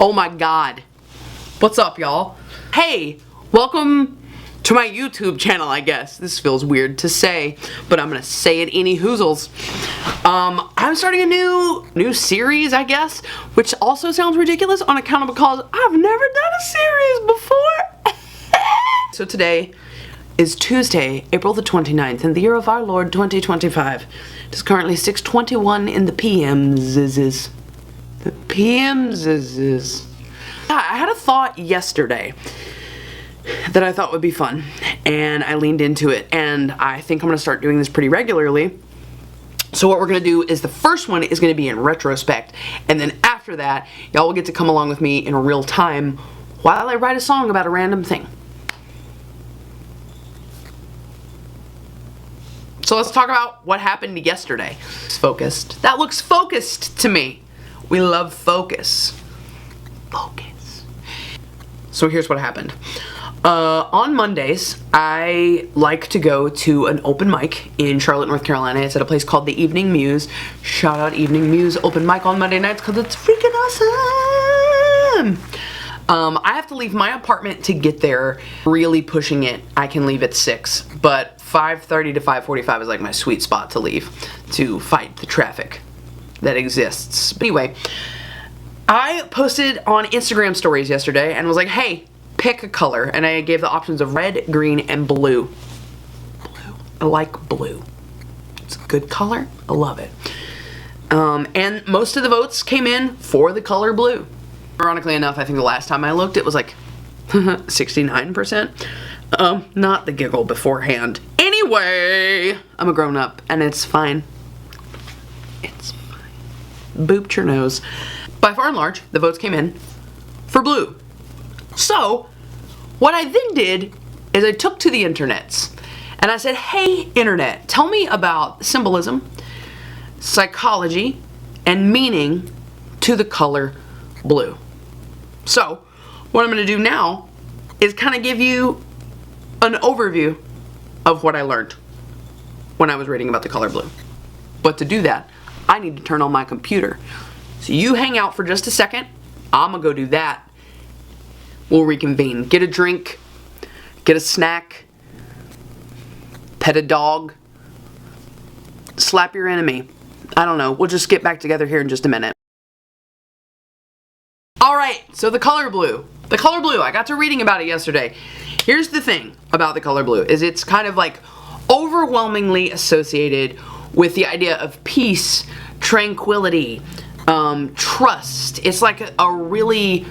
Oh my god. What's up, y'all? Hey, welcome to my YouTube channel, I guess. This feels weird to say, but I'm gonna say it any hoozles. I'm starting a new series, I guess, which also sounds ridiculous on account of because I've never done a series before. So today is Tuesday, April the 29th, in the year of our Lord 2025. It is currently 6:21 in the PMs. The PMs. I had a thought yesterday that I thought would be fun, and I leaned into it, and I think I'm gonna start doing this pretty regularly. So what we're gonna do is the first one is gonna be in retrospect, and then after that, y'all will get to come along with me in real time while I write a song about a random thing. So let's talk about what happened yesterday. It's focused. That looks focused to me. We love focus. Focus. So here's what happened. On Mondays, I like to go to an open mic in Charlotte, North Carolina. It's at a place called the Evening Muse. Shout out Evening Muse open mic on Monday nights because it's freaking awesome. I have to leave my apartment to get there. Really pushing it, I can leave at 6, but 5:30 to 5:45 is like my sweet spot to leave to fight the traffic that exists. But anyway, I posted on Instagram stories yesterday and was like, hey, pick a color, and I gave the options of red, green, and blue. Blue. I like blue. It's a good color. I love it. And most of the votes came in for the color blue. Ironically enough, I think the last time I looked, it was like 69%. Not the giggle beforehand. Anyway, I'm a grown-up, and it's fine. It's fine. Booped your nose. By far and large, the votes came in for blue. So, what I then did is I took to the internets and I said, hey, internet, tell me about symbolism, psychology, and meaning to the color blue. So, what I'm going to do now is kind of give you an overview of what I learned when I was reading about the color blue. But to do that, I need to turn on my computer. So you hang out for just a second. I'm gonna go do that. We'll reconvene. Get a drink, get a snack, pet a dog, slap your enemy. I don't know. We'll just get back together here in just a minute. Alright, so the color blue. The color blue, I got to reading about it yesterday. Here's the thing about the color blue, is it's kind of like overwhelmingly associated with the idea of peace, tranquility, trust. It's like a really,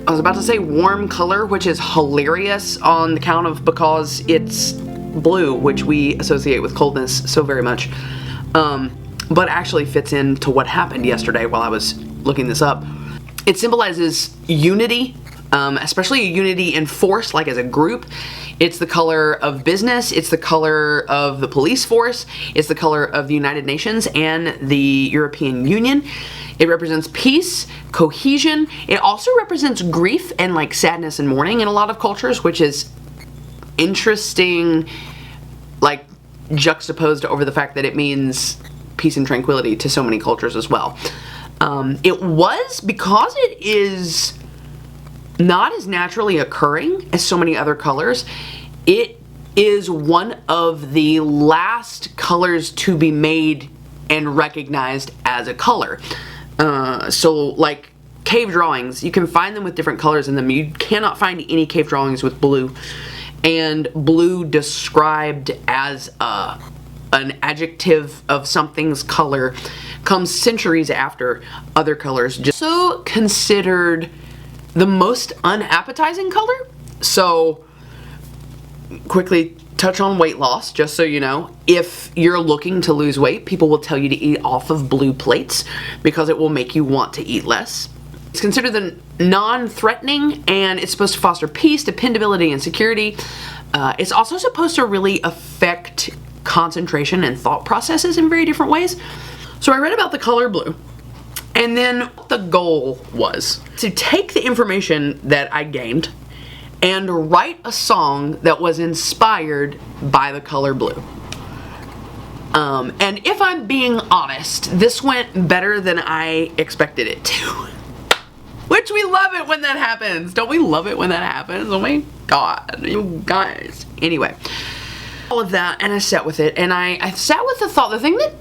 I was about to say warm color, which is hilarious on the count of because it's blue, which we associate with coldness so very much, but actually fits into what happened yesterday while I was looking this up. It symbolizes unity, especially unity in force, like as a group. It's the color of business, it's the color of the police force, it's the color of the United Nations and the European Union. It represents peace, cohesion. It also represents grief and like sadness and mourning in a lot of cultures, which is interesting, like juxtaposed over the fact that it means peace and tranquility to so many cultures as well. It was, because it is not as naturally occurring as so many other colors, it is one of the last colors to be made and recognized as a color. So like cave drawings, you can find them with different colors in them. You cannot find any cave drawings with blue. And blue described as an adjective of something's color comes centuries after other colors. Just so considered the most unappetizing color. So quickly touch on weight loss, just so you know. If you're looking to lose weight, people will tell you to eat off of blue plates because it will make you want to eat less. It's considered the non-threatening, and it's supposed to foster peace, dependability, and security. It's also supposed to really affect concentration and thought processes in very different ways. So I read about the color blue, and then the goal was to take the information that I gained and write a song that was inspired by the color blue. And if I'm being honest, this went better than I expected it to. Which we love love it when that happens. Don't we love it when that happens? Oh my God, you guys. Anyway, all of that, and I sat with it, and I sat with the thought, the thing that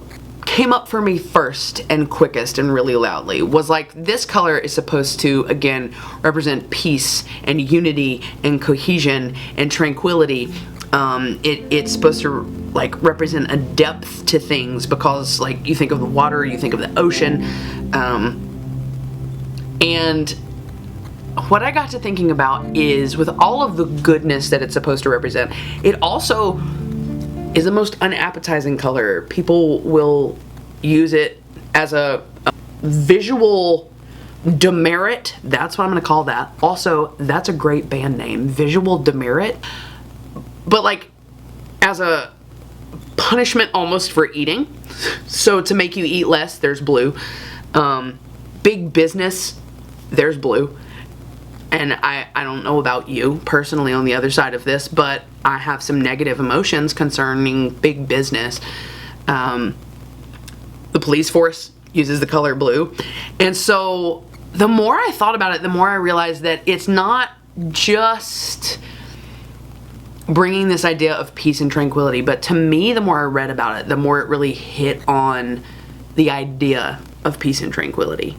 came up for me first and quickest and really loudly was like, this color is supposed to, again, represent peace and unity and cohesion and tranquility. It's supposed to like represent a depth to things, because like you think of the water, you think of the ocean, and what I got to thinking about is, with all of the goodness that it's supposed to represent, it also is the most unappetizing color. People will use it as a visual demerit. That's what I'm gonna call that. Also, that's a great band name, Visual Demerit. But like as a punishment almost for eating. So to make you eat less, there's blue. Big business, there's blue. And I don't know about you personally on the other side of this, but I have some negative emotions concerning big business. The police force uses the color blue. And so the more I thought about it, the more I realized that it's not just bringing this idea of peace and tranquility, but to me, the more I read about it, the more it really hit on the idea of peace and tranquility.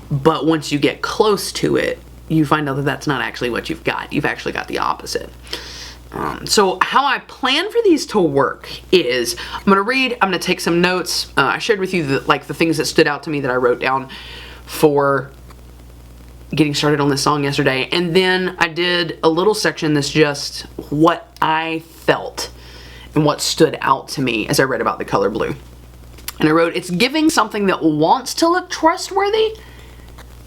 But once you get close to it, you find out that that's not actually what you've got. You've actually got the opposite. So how I plan for these to work is, I'm going to read, I'm going to take some notes. I shared with you the things that stood out to me that I wrote down for getting started on this song yesterday. And then I did a little section that's just what I felt and what stood out to me as I read about the color blue. And I wrote, it's giving something that wants to look trustworthy,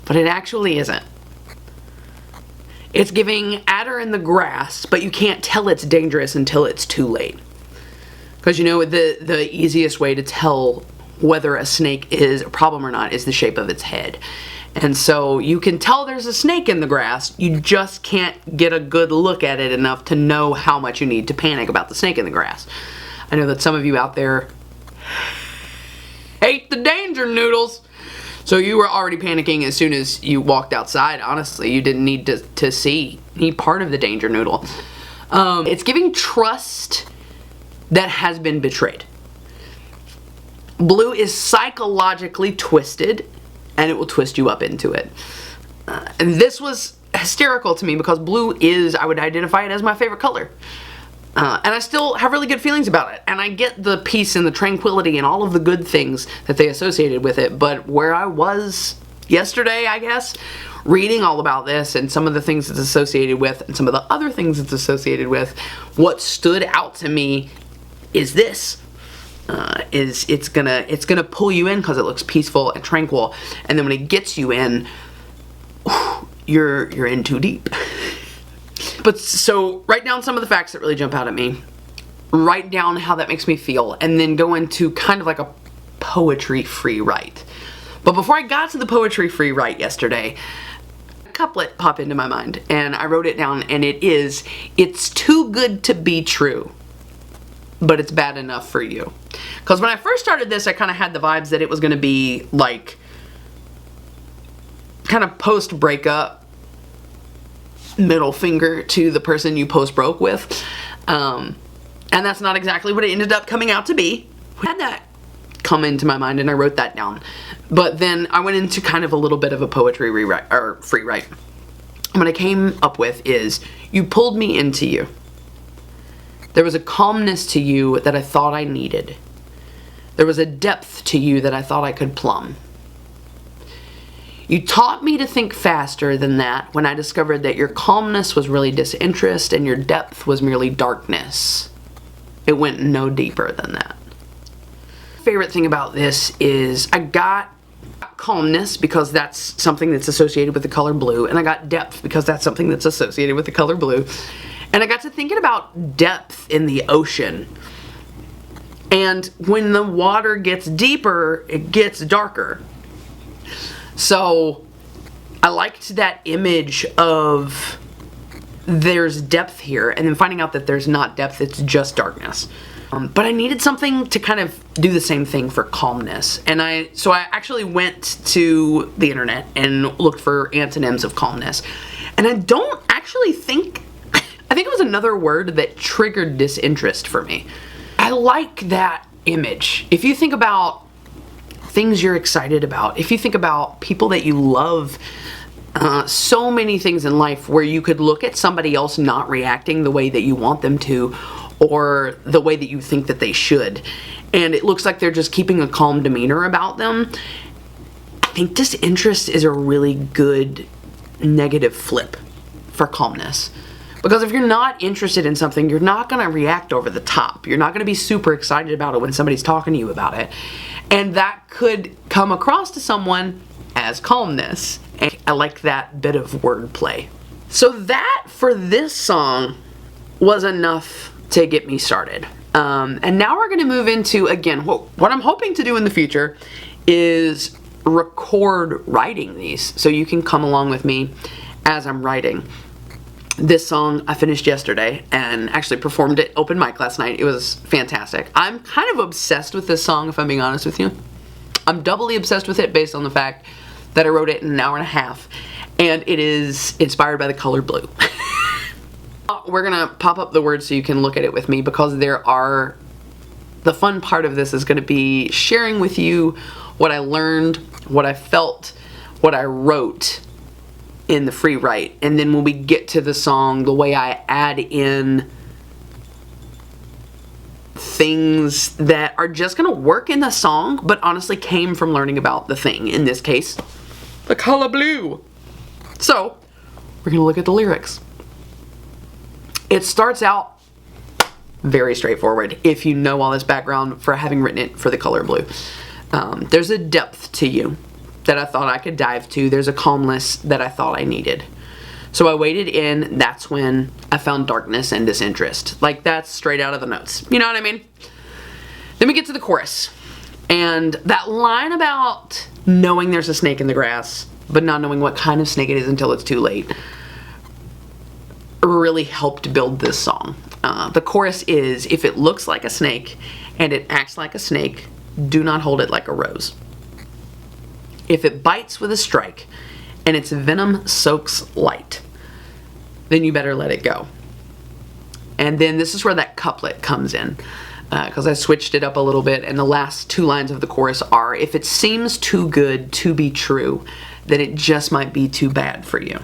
but it actually isn't. It's giving adder in the grass, but you can't tell it's dangerous until it's too late. Because you know, the easiest way to tell whether a snake is a problem or not is the shape of its head. And so you can tell there's a snake in the grass, you just can't get a good look at it enough to know how much you need to panic about the snake in the grass. I know that some of you out there hate the danger noodles. So you were already panicking as soon as you walked outside. Honestly, you didn't need to see any part of the danger noodle. It's giving trust that has been betrayed. Blue is psychologically twisted, and it will twist you up into it. And this was hysterical to me because blue is, I would identify it as my favorite color. And I still have really good feelings about it. And I get the peace and the tranquility and all of the good things that they associated with it. But where I was yesterday, I guess, reading all about this and some of the things it's associated with and some of the other things it's associated with, what stood out to me is this. It's gonna pull you in because it looks peaceful and tranquil. And then when it gets you in, you're in too deep. But so write down some of the facts that really jump out at me. Write down how that makes me feel, and then go into kind of like a poetry free write. But before I got to the poetry free write yesterday, a couplet popped into my mind, and I wrote it down, and it is, it's too good to be true, but it's bad enough for you. Because when I first started this, I kind of had the vibes that it was going to be like kind of post-breakup, middle finger to the person you post-broke with. And that's not exactly what it ended up coming out to be. I had that come into my mind and I wrote that down. But then I went into kind of a little bit of a poetry rewrite, or free write. And what I came up with is, you pulled me into you. There was a calmness to you that I thought I needed. There was a depth to you that I thought I could plumb. You taught me to think faster than that when I discovered that your calmness was really disinterest and your depth was merely darkness. It went no deeper than that. Favorite thing about this is I got calmness because that's something that's associated with the color blue, and I got depth because that's something that's associated with the color blue. And I got to thinking about depth in the ocean. And when the water gets deeper, it gets darker. So I liked that image of there's depth here, and then finding out that there's not depth, it's just darkness. But I needed something to kind of do the same thing for calmness. And so I actually went to the internet and looked for antonyms of calmness. And I don't actually think, I think it was another word that triggered disinterest for me. I like that image. If you think about things you're excited about, if you think about people that you love, so many things in life where you could look at somebody else not reacting the way that you want them to, or the way that you think that they should, and it looks like they're just keeping a calm demeanor about them. I think disinterest is a really good negative flip for calmness. Because if you're not interested in something, you're not going to react over the top. You're not going to be super excited about it when somebody's talking to you about it. And that could come across to someone as calmness. And I like that bit of wordplay. So that, for this song, was enough to get me started. And now we're going to move into, again, what I'm hoping to do in the future is record writing these. So you can come along with me as I'm writing. This song I finished yesterday and actually performed it open mic last night. It was fantastic. I'm kind of obsessed with this song, if I'm being honest with you. I'm doubly obsessed with it based on the fact that I wrote it in an hour and a half, and it is inspired by the color blue. We're gonna pop up the words so you can look at it with me, because the fun part of this is gonna be sharing with you what I learned, what I felt, what I wrote in the free write, and then when we get to the song, the way I add in things that are just gonna work in the song, but honestly came from learning about the thing, in this case, the color blue. So, we're gonna look at the lyrics. It starts out very straightforward if you know all this background for having written it for the color blue. There's a depth to you that I thought I could dive to. There's a calmness that I thought I needed. So I waded in. That's when I found darkness and disinterest. Like, that's straight out of the notes. You know what I mean? Then we get to the chorus. And that line about knowing there's a snake in the grass, but not knowing what kind of snake it is until it's too late, really helped build this song. The chorus is, if it looks like a snake and it acts like a snake, do not hold it like a rose. If it bites with a strike and its venom soaks light, then you better let it go. And then this is where that couplet comes in, because I switched it up a little bit, and the last two lines of the chorus are, if it seems too good to be true, then it just might be too bad for you.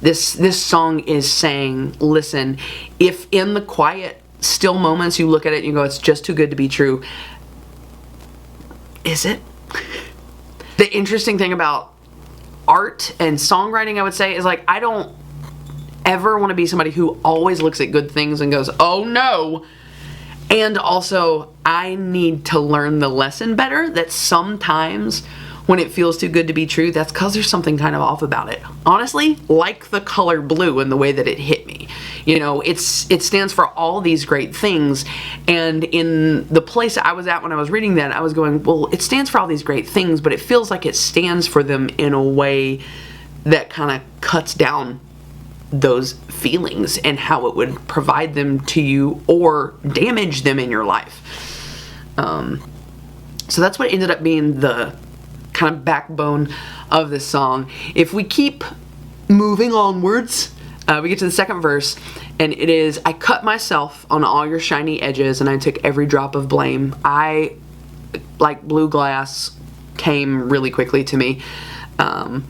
This song is saying, listen, if in the quiet, still moments you look at it and you go, it's just too good to be true, is it? The interesting thing about art and songwriting, I would say, is like, I don't ever want to be somebody who always looks at good things and goes, oh no. And also, I need to learn the lesson better, that sometimes when it feels too good to be true, that's because there's something kind of off about it. Honestly, like the color blue and the way that it hit me. You know, it stands for all these great things, and in the place I was at when I was reading that, I was going, well, it stands for all these great things, but it feels like it stands for them in a way that kind of cuts down those feelings and how it would provide them to you or damage them in your life. So that's what ended up being the kind of backbone of this song. If we keep moving onwards, we get to the second verse, and it is, I cut myself on all your shiny edges and I took every drop of blame. I, like blue glass, came really quickly to me. I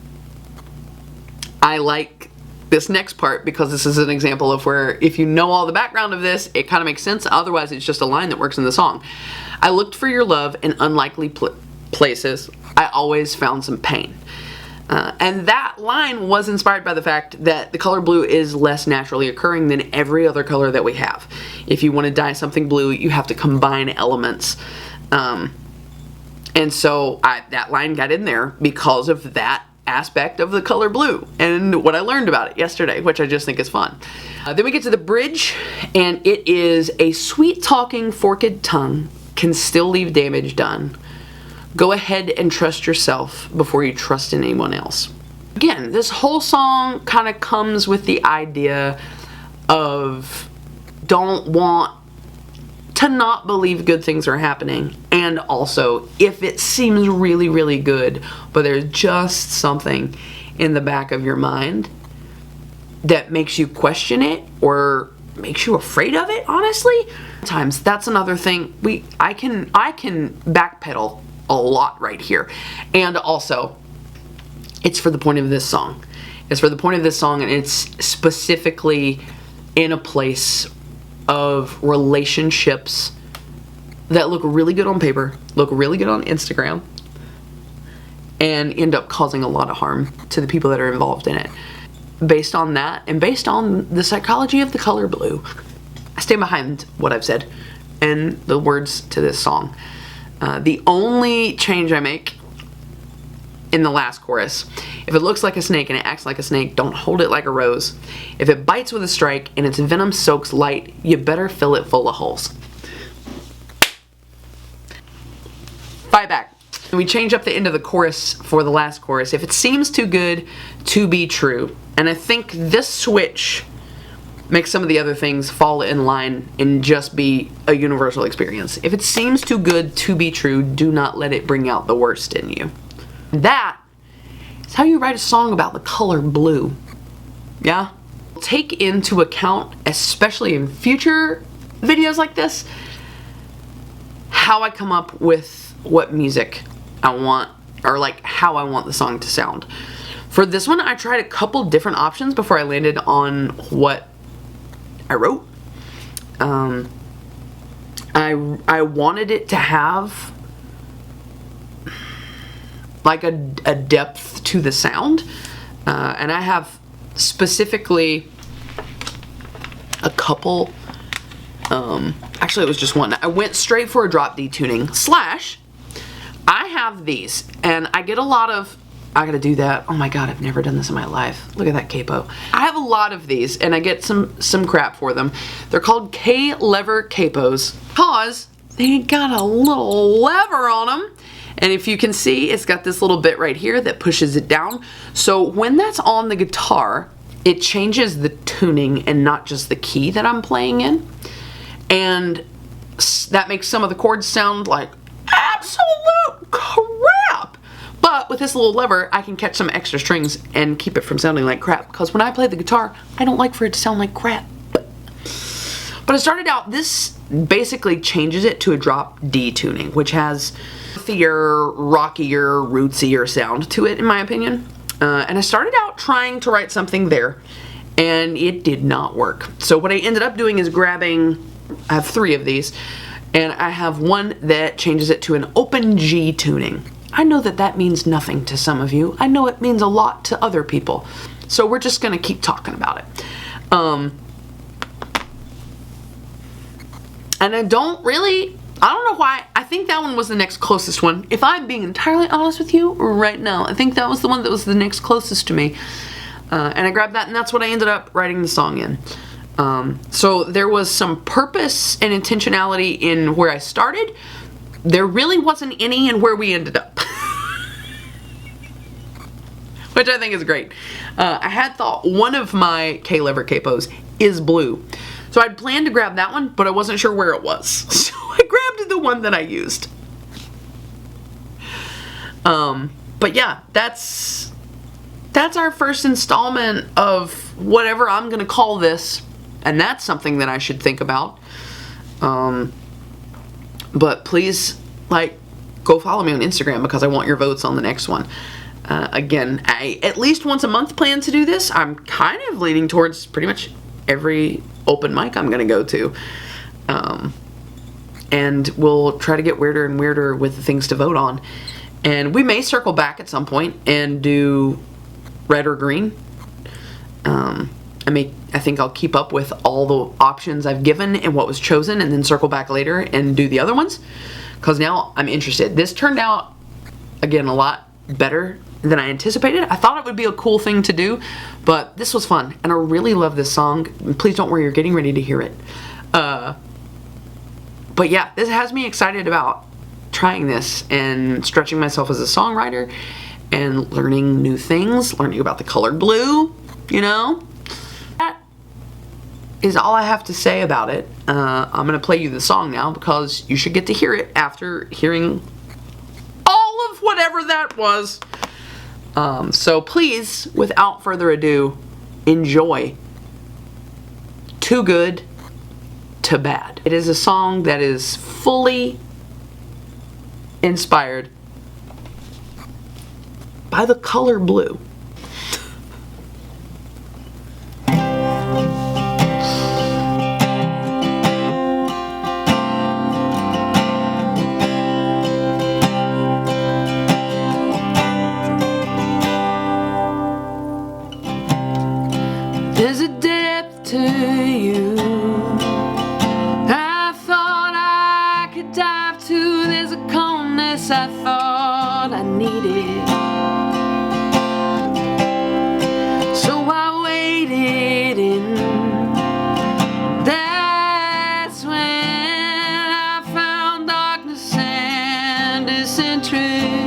like this next part because this is an example of where, if you know all the background of this, it kind of makes sense. Otherwise, it's just a line that works in the song. I looked for your love in unlikely places. I always found some pain. And that line was inspired by the fact that the color blue is less naturally occurring than every other color that we have. If you want to dye something blue, you have to combine elements. And so that line got in there because of that aspect of the color blue and what I learned about it yesterday, which I just think is fun. Then we get to the bridge, and it is, a sweet-talking forked tongue can still leave damage done. Go ahead and trust yourself before you trust in anyone else. Again, this whole song kind of comes with the idea of don't want to not believe good things are happening. And also, if it seems really, really good, but there's just something in the back of your mind that makes you question it or makes you afraid of it, honestly. Sometimes that's another thing. I can backpedal a lot right here. And also, it's for the point of this song. It's for the point of this song, and it's specifically in a place of relationships that look really good on paper, look really good on Instagram, and end up causing a lot of harm to the people that are involved in it. Based on that, and based on the psychology of the color blue, I stand behind what I've said and the words to this song. The only change I make in the last chorus: if it looks like a snake and it acts like a snake, don't hold it like a rose. If it bites with a strike and its venom soaks light, you better fill it full of holes. Fight back. We change up the end of the chorus for the last chorus. If it seems too good to be true. And I think this switch makes some of the other things fall in line and just be a universal experience. If it seems too good to be true, do not let it bring out the worst in you. That is how you write a song about the color blue. Yeah? Take into account, especially in future videos like this, how I come up with what music I want, or like how I want the song to sound. For this one, I tried a couple different options before I landed on what I wrote. I wanted it to have like a depth to the sound, and I have specifically a couple, actually it was just one. I went straight for a drop D tuning, slash I have these, and I get a lot of, I gotta do that. Oh my god, I've never done this in my life. Look at that capo. I have a lot of these, and I get some crap for them. They're called K-lever capos because they got a little lever on them. And if you can see, it's got this little bit right here that pushes it down. So when that's on the guitar, it changes the tuning and not just the key that I'm playing in. And that makes some of the chords sound like absolute crap. But with this little lever, I can catch some extra strings and keep it from sounding like crap. Because when I play the guitar, I don't like for it to sound like crap. But I started out, this basically changes it to a drop D tuning, which has earthier, rockier, rootsier sound to it, in my opinion. And I started out trying to write something there, and it did not work. So what I ended up doing is grabbing, I have 3 of these, and I have one that changes it to an open G tuning. I know that that means nothing to some of you. I know it means a lot to other people. So we're just gonna keep talking about it. And I don't know why. I think that one was the next closest one. If I'm being entirely honest with you right now, I think that was the one that was the next closest to me. And I grabbed that, and that's what I ended up writing the song in. So there was some purpose and intentionality in where I started. There really wasn't any in where we ended up. Which I think is great. I had thought one of my K-lever capos is blue. So I'd planned to grab that one, but I wasn't sure where it was. So I grabbed the one that I used. But yeah, that's our first installment of whatever I'm gonna call this. And that's something that I should think about. But please, like, go follow me on Instagram because I want your votes on the next one. Again, I at least once a month plan to do this. I'm kind of leaning towards pretty much every open mic I'm gonna go to. And we'll try to get weirder and weirder with the things to vote on. And we may circle back at some point and do red or green. I think I'll keep up with all the options I've given and what was chosen, and then circle back later and do the other ones, because now I'm interested. This turned out, again, a lot better than I anticipated. I thought it would be a cool thing to do, but this was fun, and I really love this song. Please don't worry, you're getting ready to hear it. But yeah, this has me excited about trying this and stretching myself as a songwriter and learning new things, learning about the color blue, you know? That is all I have to say about it. I'm going to play you the song now because you should get to hear it after hearing all of whatever that was. So please, without further ado, enjoy Too Good to Bad. It is a song that is fully inspired by the color blue. There's a depth to you I thought I could dive to. There's a calmness I thought I needed. So I waited and that's when I found darkness and disinterest.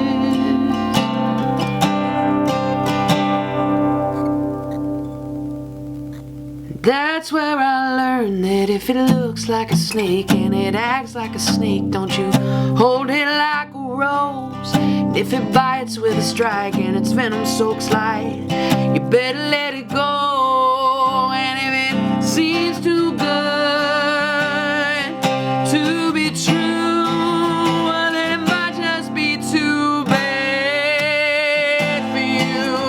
That's where I learned that if it looks like a snake and it acts like a snake, don't you hold it like a rose. And if it bites with a strike and its venom soaks light, you better let it go. And if it seems too good to be true, well, then it might just be too bad for you.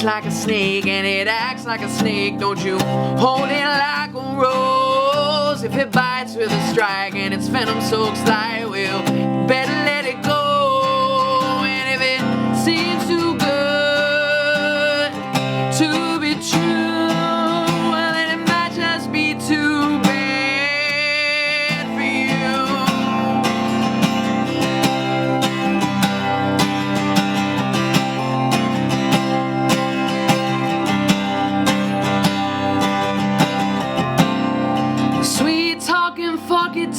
Like a snake and it acts like a snake, don't you hold it like a rose. If it bites with a strike and its venom soaks light, well, better let it go. And if it seems too good to be true, well, then it might just be too bad for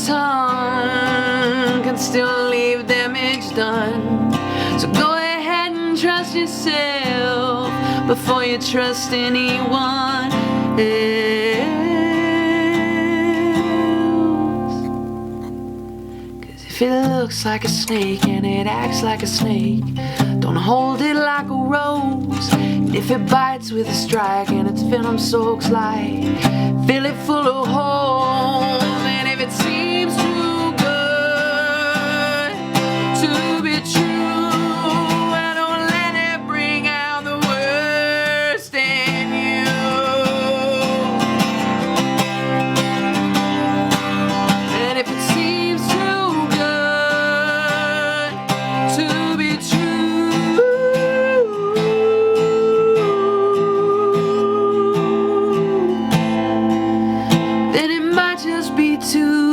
tongue can still leave damage done. So go ahead and trust yourself before you trust anyone else. 'Cause if it looks like a snake and it acts like a snake, don't hold it like a rose. And if it bites with a strike and its venom soaks light, fill it full of holes. And if it seems too good to be true, well, don't let it bring out the worst in you. And if it seems too good to be true, then it might just be too